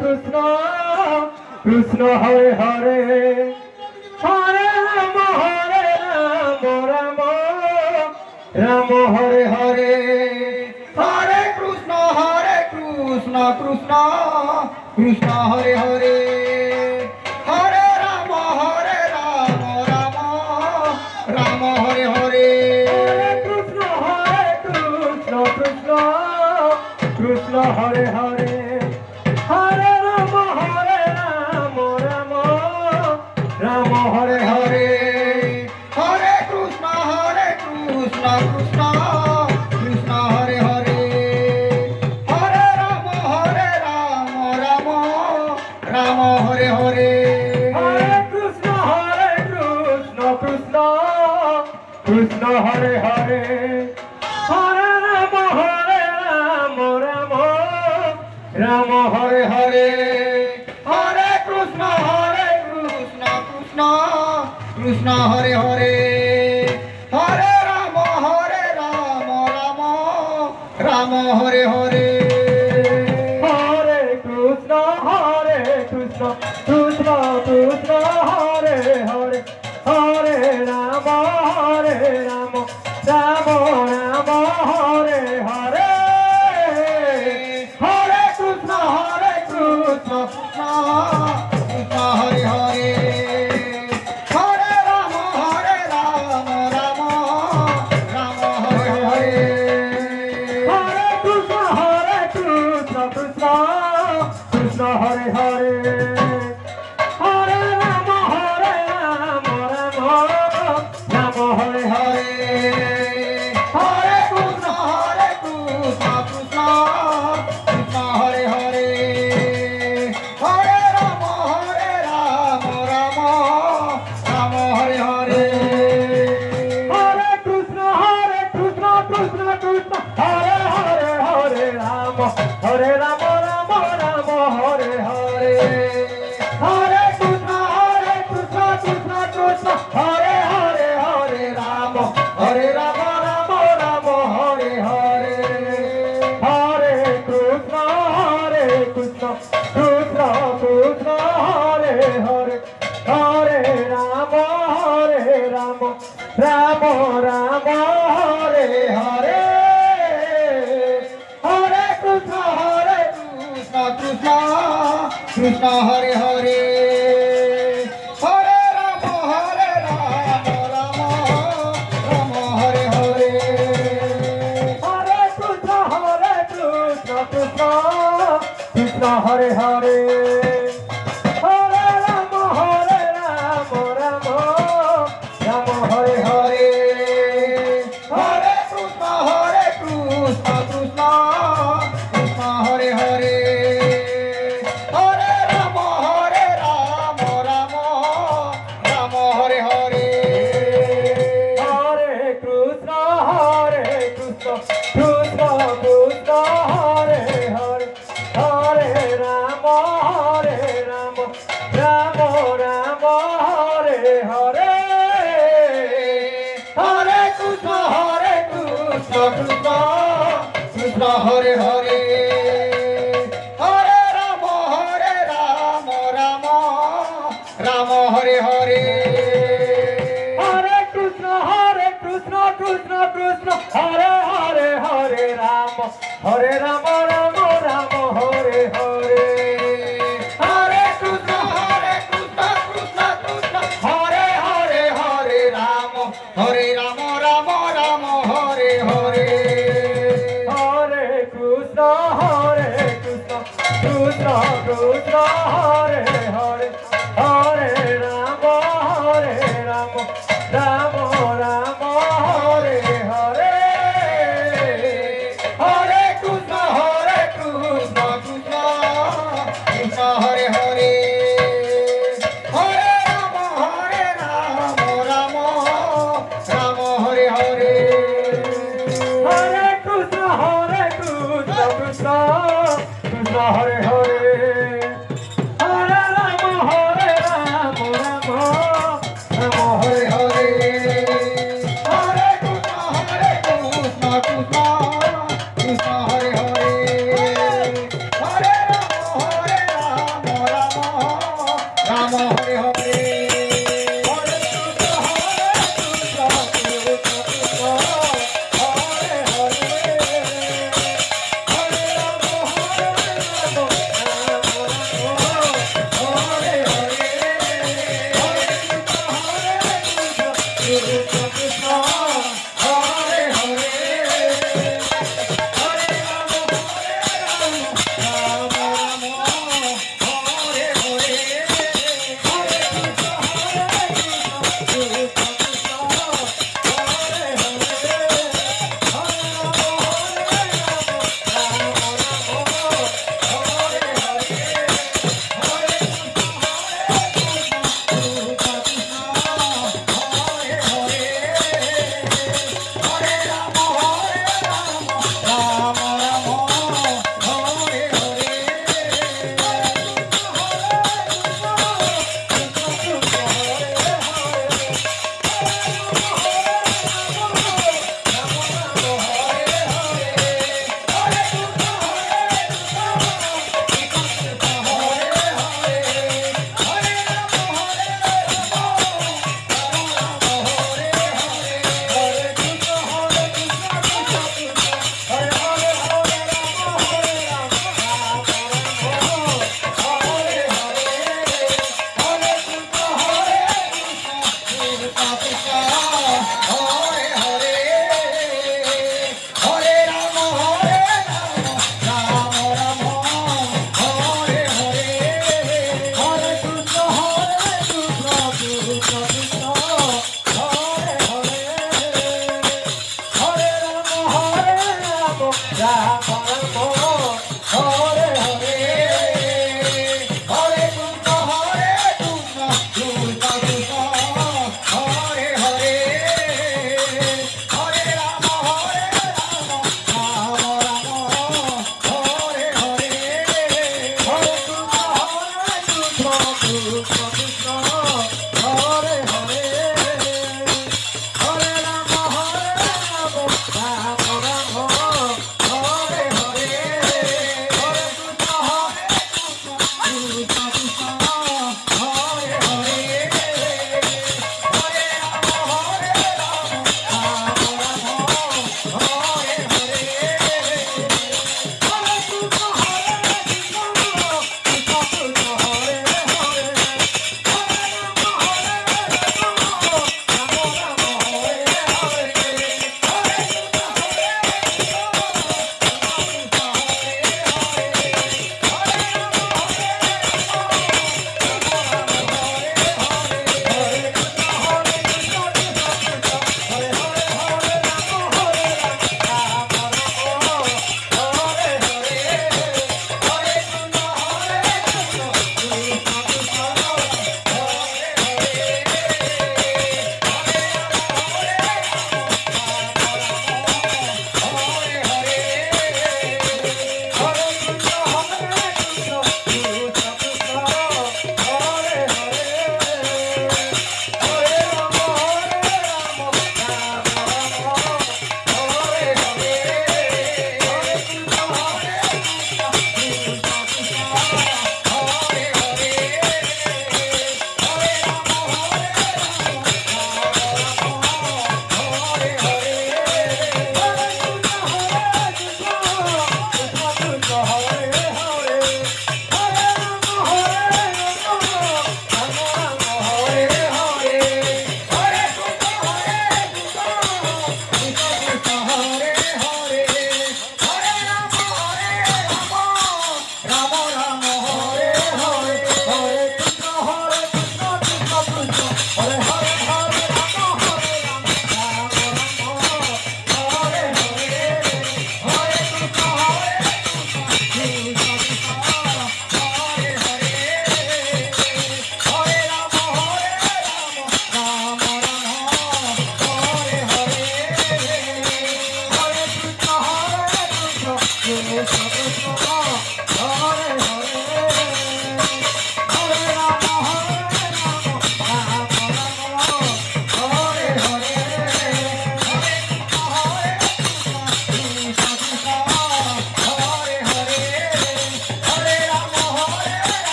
Krishna Krishna Hare Hare Hare Ram Ram Ram Hare Hare Hare Krishna Krishna Krishna Hare Hare Hare Ram Ram Ram Hare Hare Krishna Krishna Krishna Hare Hare Hare Ram Ram Ram Hare Hare Hare Krishna Krishna Krishna Hare Hare Hare Ram Ram Ram Hare Hare Hare Krishna Krishna Krishna Hare Hare Hare Ram Ram Ram Hare Hare Hare Krishna Krishna Krishna Hare Hare Hare Ram Ram Ram Hare Hare Hare Krishna Krishna Krishna Hare Hare Hare Ram Ram Ram Hare Hare Hare Krishna Krishna Hare Hare Hare Ram Ram Ram Hare Hare Hare Krishna Krishna Krishna Hare Hare Hare Ram Ram Ram Hare Hare Hare Krishna Krishna Krishna Hare Hare Hare Ram Ram Ram Hare Hare Hare Krishna Krishna Krishna Hare Hare Hare Ram Ram Ram Hare Hare Hare Krishna Krishna Krishna Hare Hare Hare Ram Ram Ram Hare Hare Hare Krishna Krishna Krishna Hare Hare Hare Ram Ram Ram Hare Hare Hare Krishna Krishna Krishna Hare Hare Hare Ram Ram Ram Hare Hare Hare Krishna Krishna Krishna Hare Hare Hare Ram Ram Ram Hare Hare Hare Krishna Krishna Krishna Hare Hare Hare Ram Ram Ram Hare Hare Hare Krishna Krishna Krishna Hare Hare Hare Ram Ram Ram Hare Hare Hare Krishna Krishna Krishna Hare Hare Hare Ram Ram Ram Hare Hare Hare Krishna Krishna Krishna Hare Hare Hare Ram Ram Ram Hare Hare Hare Krishna Krishna Hare Hare Hare Ram Ram Ram Hare Hare Hare Krishna Krishna Krishna Hare Hare Hare Ram Ram Ram Hare Hare Hare Krishna Krishna Krishna Hare Hare Hare Ram Ram Ram Hare Hare Hare Krishna Krishna Krishna Hare Hare Hare Ram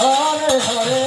Hare Hare